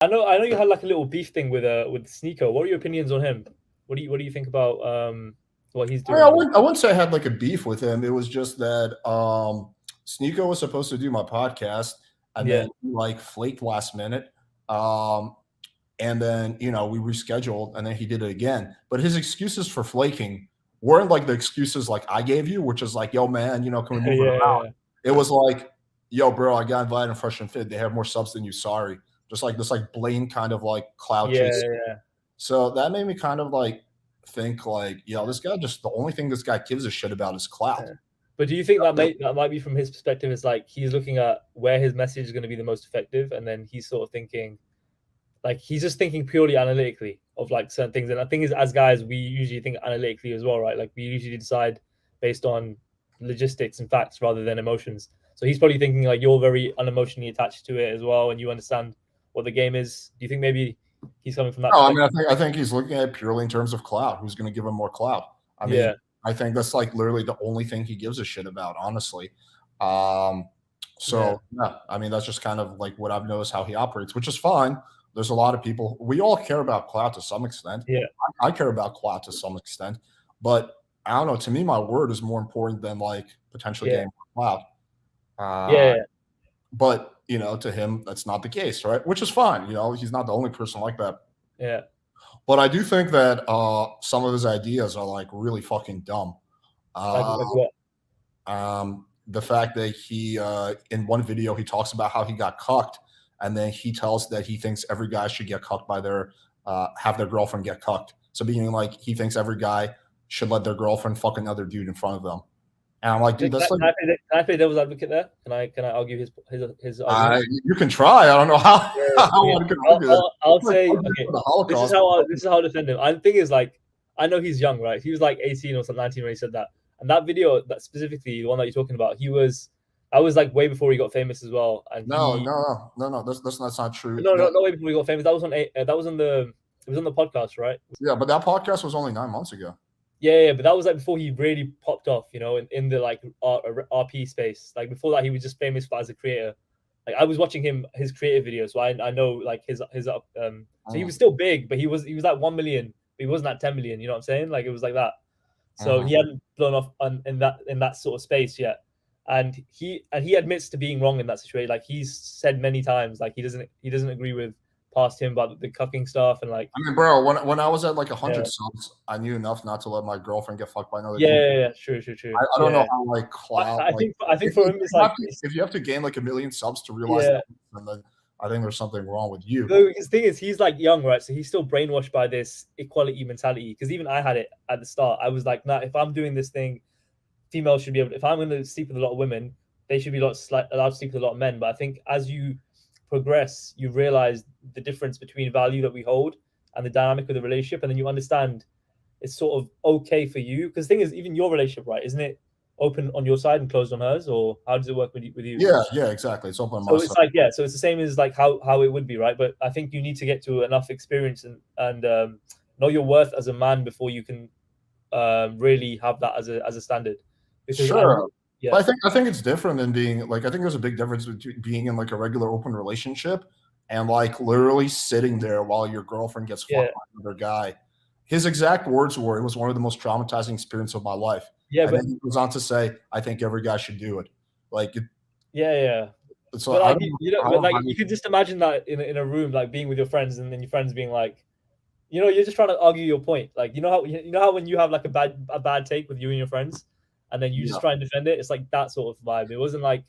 I know you had like a little beef thing with SNEAKO. What are your opinions on him? What do you think about what he's I, mean, doing? I wouldn't say I had like a beef with him. It was just that Sneeko was supposed to do my podcast, and Yeah, then he, like flaked last minute. Um, and then we rescheduled, and then he did it again. But his excuses for flaking weren't like the excuses like I gave you, which is like, "Yo, man, can we yeah, move it around?" yeah, It was like, "Yo, bro, I got invited in Fresh and Fit. They have more subs than you. Sorry." Just like this, like blatant kind of like cloud yeah, chase. yeah. So that made me kind of like think like, this guy just the only thing this guy gives a shit about is clout. Yeah. But do you think that might be from his perspective? Is like he's looking at where his message is going to be the most effective, and then he's sort of thinking, like he's just thinking purely analytically of like certain things. And the thing is, as guys, we usually think analytically as well, right? Like we usually decide based on logistics and facts rather than emotions. So he's probably thinking like you're very unemotionally attached to it as well, and you understand what the game is. Do you think maybe he's coming from that No, I mean, perspective? I think he's looking at it purely in terms of clout. Who's going to give him more clout? I mean, Yeah, I think that's like literally the only thing he gives a shit about, honestly. Um, yeah, so yeah, I mean, that's just kind of like what I've noticed how he operates, which is fine. There's a lot of people. We all care about clout to some extent. yeah, I care about clout to some extent, but I don't know. To me, my word is more important than like potentially yeah, getting more clout. Uh, yeah, but to him, that's not the case, right? Which is fine. He's not the only person like that. yeah. But I do think that some of his ideas are like really fucking dumb. Uh, Like what? the fact that he in one video he talks about how he got cucked, and then he tells that he thinks every guy should get cucked by their have their girlfriend get cucked. So being like he thinks every guy should let their girlfriend fuck another dude in front of them. And I'm like, dude, that's like Can I play devil's advocate there? Can I argue his argument? you can try. I don't know how Yeah, how okay. one can argue that. I'll It's like say arguing okay. for the Holocaust. This is how I defend him. I the thing is like I know he's young, right? He was like 18 or something, 19 when he said that. And that video, that specifically the one that you're talking about, I was like way before he got famous as well. And No, no, no, no, no. That's not true. no, no, not way before he got famous. That was on the it was on the podcast, right? Yeah, but that podcast was only 9 months ago. Yeah, yeah, but that was like before he really popped off, in the like RP space. Like before that, he was just famous as a creator. Like I was watching his creative videos, so I know like So he was still big, but he was like 1 million, but he wasn't at 10 million. You know what I'm saying? Like it was like that. So Mhm. he hadn't blown off in that sort of space yet, and he admits to being wrong in that situation. Like he's said many times, like he doesn't agree with past him about the cucking stuff and like I mean, bro, when I was at like 100 yeah subs, I knew enough not to let my girlfriend get fucked by another yeah dude. yeah, yeah. True true true I don't yeah. know how like clout I like think I think for him it's you like have to if you have to gain like 1 million subs to realize yeah. that, then I think there's something wrong with you. No, his thing is he's like young, right? So he's still brainwashed by this equality mentality. Because even I had it at the start. I was like, nah, if I'm doing this thing, females should be able. If I'm going to sleep with a lot of women, they should be allowed to sleep with a lot of men. But I think as you progress, you realize the difference between value that we hold and the dynamic of the relationship, and then you understand it's sort of okay for you. Because the thing is, even your relationship, right? Isn't it open on your side and closed on hers, or how does it work with you? Yeah, yeah, exactly. It's open on my So it's side. like yeah, so it's the same as like how it would be, right? But I think you need to get to enough experience and know your worth as a man before you can really have that as a standard. Because I Sure. know, yeah, But I think it's different than being like I think there's a big difference between being in like a regular open relationship and like literally sitting there while your girlfriend gets yeah, fucked by another guy. His exact words were, "It was one of the most traumatizing experiences of my life." yeah, And but then he goes on to say, "I think every guy should do it." Like, yeah, yeah. so But I like don't know but how, like you could just imagine that in a room, like being with your friends, and then your friends being like, you're just trying to argue your point. Like you know how when you have like a bad take with you and your friends, and then you just yeah. try and defend it. It's like that sort of vibe. It wasn't like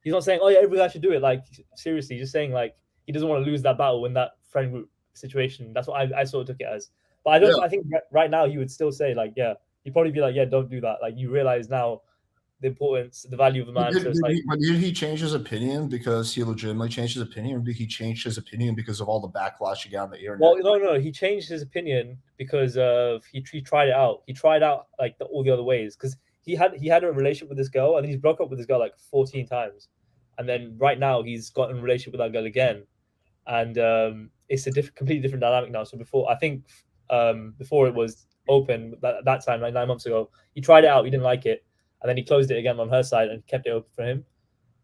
he's not saying, oh yeah, every guy should do it. Like seriously, just saying like he doesn't want to lose that battle in that friend group situation. That's what I sort of took it as. But I Yeah. don't. I think right now he would still say like, yeah, he'd probably be like, yeah, don't do that. Like you realize now the importance, the value of a But man. So it's like did he change his opinion because he legitimately changed his opinion? Or did he change his opinion because of all the backlash he got on the well, internet? no, no, he changed his opinion because of he tried it out. He tried out like all the other ways because he had a relationship with this girl and he's broke up with this girl like 14 times, and then right now he's got in a relationship with that girl again, and it's a completely different dynamic now. So before I think before it was open that time like 9 months ago, he tried it out, he didn't like it, and then he closed it again on her side and kept it open for him.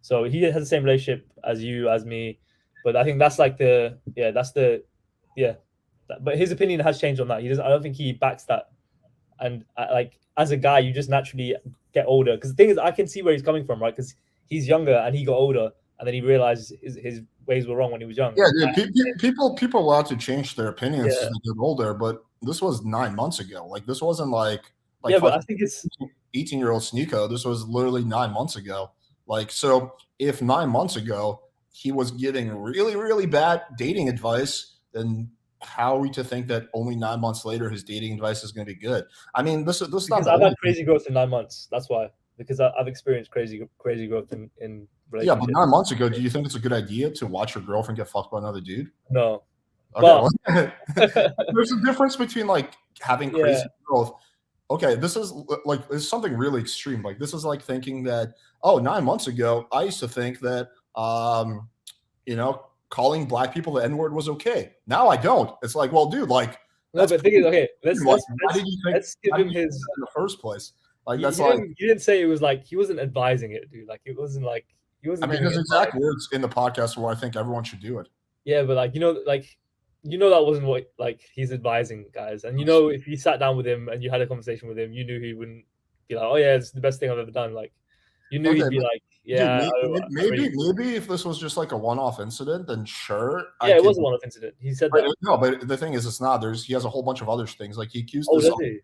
So he has the same relationship as you, as me, But I think that's like but his opinion has changed on that. He doesn't. I don't think he backs that. And like as a guy, you just naturally get older. Because the thing is, I can see where he's coming from, right? Because he's younger and he got older, and then he realized his ways were wrong when he was young. Yeah, dude, people are allowed to change their opinions as Yeah, they get older, but this was 9 months ago. Like this wasn't like yeah, but I fucking think it's 18-year-old SNEAKO. This was literally 9 months ago. Like, so if 9 months ago he was giving really, really bad dating advice, then how are we to think that only 9 months later his dating advice is going to be good? I mean, this is not because the I've had only thing. crazy growth in 9 months. That's why. Because I've experienced crazy growth in Yeah, but relationships. 9 months ago, do you think it's a good idea to watch your girlfriend get fucked by another dude? No, Okay, but well, there's a difference between like having yeah, crazy growth. Okay, this is like it's something really extreme. Like this is like thinking that, oh, 9 months ago I used to think that calling black people the N-word was okay. Now I don't. It's like, well, dude, like no. that's But the thing is, okay, extreme. let's Like let's why let's did you think let's give why did him you think his. that in the first place? Like He, that's he like didn't. You didn't say it was like he wasn't advising it, dude. Like it wasn't like he I wasn't mean giving his advice. exact words in the podcast where I think everyone should do it. Yeah, but that wasn't what like he's advising guys. And if you sat down with him and you had a conversation with him, you knew he wouldn't be like, oh yeah, it's the best thing I've ever done. Like you knew Okay, he'd be like, dude, yeah, I maybe really, maybe if this was just like a one-off incident, then sure, I yeah, it could. was a one-off incident. He said But that. no, but the thing is, it's not. He has a whole bunch of other things. Like he accused Oh, this. does he?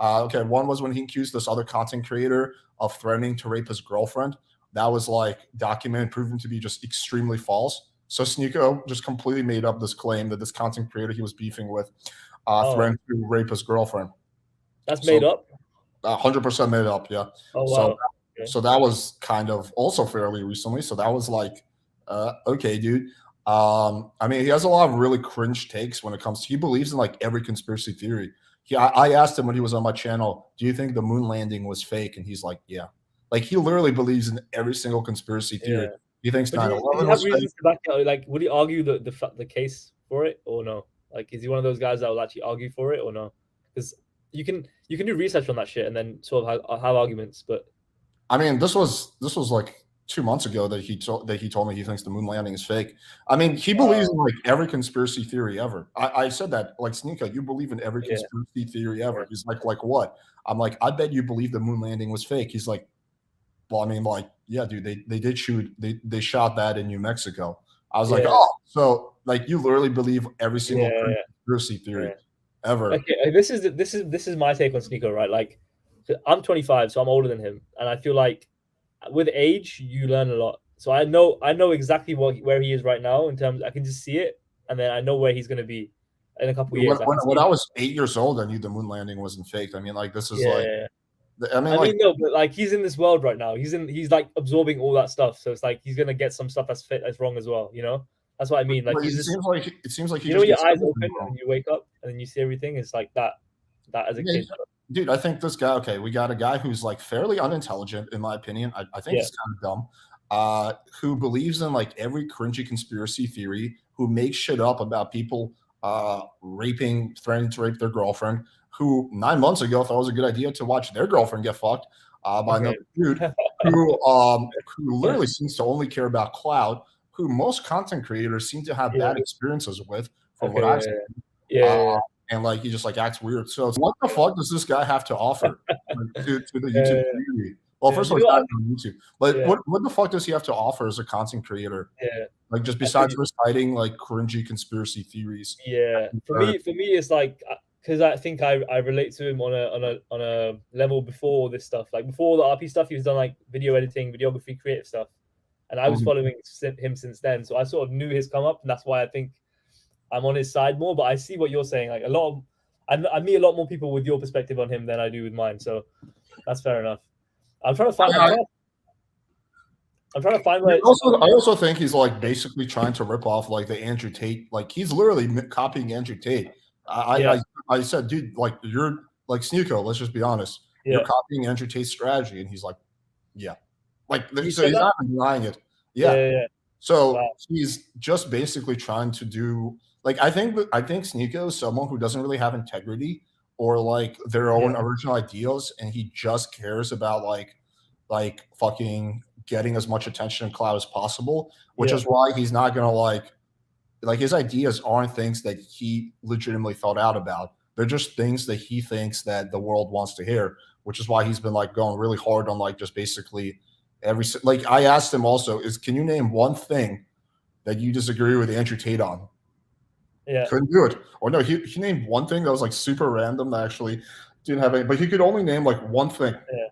Okay, one was when he accused this other content creator of threatening to rape his girlfriend. That was like documented, proven to be just extremely false. So SNEAKO just completely made up this claim that this content creator he was beefing with Oh, threatened to rape his girlfriend. that's made So up. 100% made up, yeah. Oh So wow. Okay. so that was kind of also fairly recently. So that was like, okay, dude. I mean, he has a lot of really cringe takes when it comes to. He believes in like every conspiracy theory. I asked him when he was on my channel, "Do you think the moon landing was fake?" And he's like, "Yeah." Like he literally believes in every single conspiracy theory. Yeah. He thinks But does 9/11 he have was fake. reasons to back it up? Like, would he argue the case for it or no? Like, is he one of those guys that will actually argue for it or no? Because you can do research on that shit and then sort of have arguments, but I mean, this was like 2 months ago that he told me he thinks the moon landing is fake. I mean, he believes in like every conspiracy theory ever. I said that like SNEAKO, you believe in every yeah, conspiracy theory ever. yeah, He's like what? I'm like, I bet you believe the moon landing was fake. He's like, well, I mean, like, yeah, dude, they did shoot they shot that in New Mexico. I was like, yeah, oh, so like you literally believe every single yeah, conspiracy theory yeah. ever. Okay, this is my take on SNEAKO, right? Like, I'm 25, so I'm older than him, and I feel like with age you learn a lot. So I know exactly where he is right now in terms. I can just see it, and then I know where he's gonna be in a couple of When, years. I when, can when see. I was 8 years old, I knew the moon landing wasn't fake. I mean, like this is like, Yeah. I mean, I like mean, no, but like he's in this world right now. He's like absorbing all that stuff. So it's like he's gonna get some stuff that's wrong as well. That's what I mean. Like he's just it seems like he when just your gets eyes everything open wrong. and you wake up and then you see everything. It's like that as a Yeah, kid. dude, I think this guy. Okay, we got a guy who's like fairly unintelligent, in my opinion. I think Yeah. he's kind of dumb. Who believes in like every cringy conspiracy theory? Who makes shit up about people threatening to rape their girlfriend? Who 9 months ago thought it was a good idea to watch their girlfriend get fucked by Okay. another dude? Who literally seems to only care about clout. Who most content creators seem to have Yeah. bad experiences with, from what Okay. I've Yeah. seen. Yeah. Uh, Yeah. Yeah. and like he just like acts weird. So it's, what the fuck does this guy have to offer like, to the YouTube Yeah. community? Well, Yeah. first of You all, know he's what? not on YouTube, but Yeah. what the fuck does he have to offer as a content creator? Yeah. Like just I feel besides you. reciting like cringy conspiracy theories. Yeah. For Or, me, it's like because I think I relate to him on a level before all this stuff. Like before the RP stuff, he was done like video editing, videography, creative stuff, and I was Mhm. following him since then. So I sort of knew his come up, and that's why I think I'm on his side more. But I see what you're saying. Like I meet a lot more people with your perspective on him than I do with mine. So that's fair enough. I'm trying to find. I, I'm trying to find where. I also think he's like basically trying to rip off like the Andrew Tate. Like he's literally copying Andrew Tate. Yeah. I said, dude, like you're like SNEAKO. Let's just be honest. You're Yeah. copying Andrew Tate's strategy, and he's like, yeah, like He so said he's that. not denying it. Yeah. Yeah. Yeah. Yeah. So Wow. he's just basically trying to do like I think SNEAKO is someone who doesn't really have integrity or like their Yeah. own original ideals, and he just cares about like fucking getting as much attention and clout as possible, which Yeah. is why he's not gonna like his ideas aren't things that he legitimately thought out about. They're just things that he thinks that the world wants to hear, which is why he's been like going really hard on like just basically like I asked him also is can you name one thing that you disagree with Andrew Tate on? Yeah. Couldn't do it. Or no, he named one thing that was like super random that actually didn't have any, but he could only name like one thing. Yeah.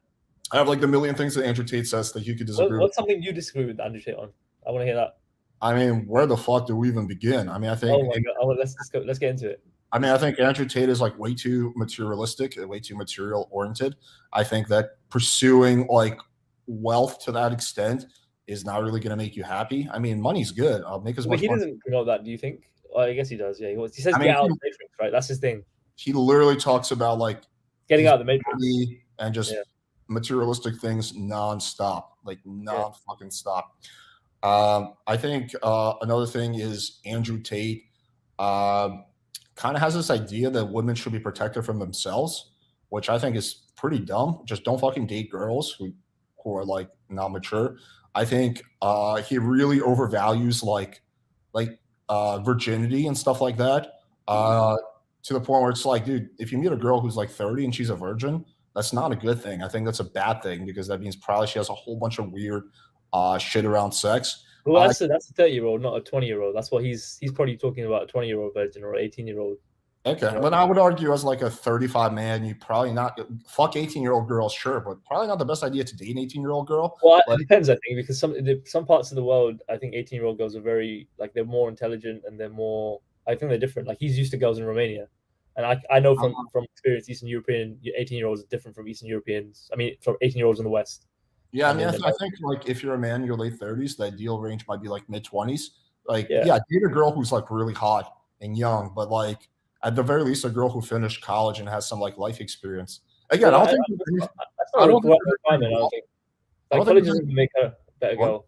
I have like the million things that Andrew Tate says that you could disagree with. What's something you disagree with Andrew Tate on? I want to hear that. I mean, where the fuck do we even begin? I mean, I think Oh my god! Let's go. Let's get into it. I mean, I think Andrew Tate is like way too materialistic, way too material oriented. I think that pursuing like wealth to that extent is not really going to make you happy. I mean, money's good. I'll make as But much he money. doesn't promote that. Do you think? Well, I guess he does. Yeah, he says I mean, get out of the matrix, right? That's his thing. he literally talks about like Getting his out of the matrix. money and just Yeah. materialistic things nonstop, like non fucking stop. I think another thing is Andrew Tate kind of has this idea that women should be protected from themselves, which I think is pretty dumb. Just don't fucking date girls who are like not mature. I think he really overvalues virginity and stuff like that. To the point where it's like, dude, if you meet a girl who's like 30 and she's a virgin, that's not a good thing. I think that's a bad thing because that means probably she has a whole bunch of weird shit around sex. Well, that's a 30-year-old, not a 20-year-old. That's what he's probably talking about, a 20-year-old virgin or 18-year-old. Okay, You know? but I would argue as like a 35 man, you probably not fuck 18-year-old girls, sure, but probably not the best idea to date an 18-year-old girl. Well, But it depends, I think, because some parts of the world, I think 18-year-old girls are very like they're more intelligent and they're more. I think they're different. Like he's used to girls in Romania, and I know from experience, Eastern European 18-year-olds are different from Eastern Europeans. I mean, from 18-year-olds in the West. yeah, I mean, I think like if you're a man in your late 30s, the ideal range might be like mid 20s. Like, yeah, date a girl who's like really hot and young, but like at the very least, a girl who finished college and has some like life experience. Again, Well, I don't think that's not a requirement. I don't think. Like college is going to make her a better girl.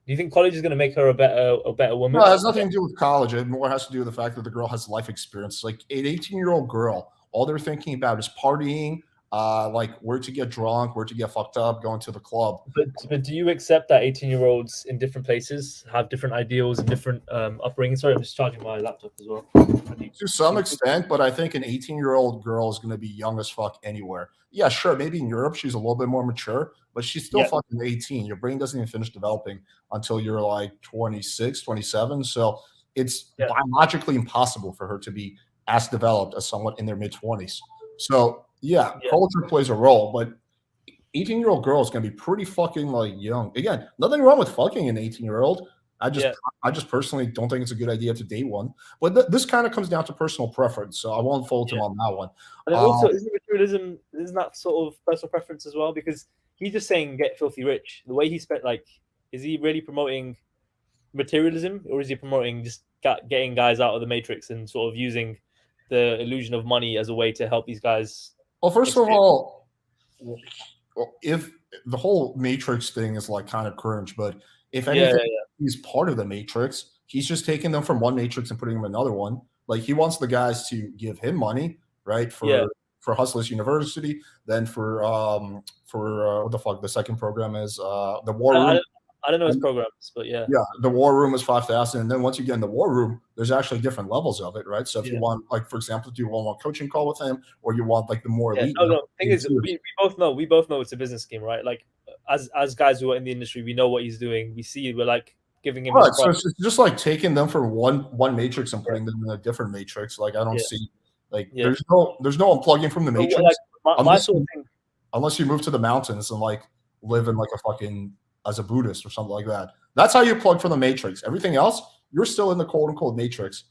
Do you think college is going to make her a better woman? No, it has nothing to do with college. It more has to do with the fact that the girl has life experience. Like an 18-year-old girl, all they're thinking about is partying, like where to get drunk, where to get fucked up, going to the club. But do you accept that 18-year-olds in different places have different ideals and different upbringing? Sorry, I'm just charging my laptop as well. To some extent, but I think an 18-year-old girl is going to be young as fuck anywhere. Yeah, sure. Maybe in Europe she's a little bit more mature, but she's still fucking 18. Your brain doesn't even finish developing until you're like 26, 27. So it's biologically impossible for her to be as developed as someone in their mid 20s. So culture plays a role, but 18-year-old girl is going to be pretty fucking like young. Again, nothing wrong with fucking an 18-year-old. I just personally don't think it's a good idea to date one. But this kind of comes down to personal preference, so I won't fault him on that one. And also, isn't that sort of personal preference as well? Because he's just saying get filthy rich. The way he spent, like, is he really promoting materialism, or is he promoting just getting guys out of the matrix and sort of using the illusion of money as a way to help these guys? Well, first of all, if the whole matrix thing is like kind of cringe, but if anything, he's part of the matrix. He's just taking them from one matrix and putting them in another one. Like he wants the guys to give him money, right? For Hustlers University, then for what the fuck the second program is the War Room. I don't know his programs, but yeah, the War Room is 5,000, and then once you get in the War Room, there's actually different levels of it, right? So if you want, like for example, do you want a coaching call with him, or you want like the more elite? No. Thing is, we both know it's a business scheme, right? Like as guys who are in the industry, we know what he's doing. We see we're like giving him. Right, so it's just like taking them from one matrix and putting them in a different matrix. Like I don't see there's no unplugging from the matrix unless you move to the mountains and like live in like a fucking as a Buddhist or something like that. That's how you plug from the matrix. Everything else, you're still in the quote unquote matrix.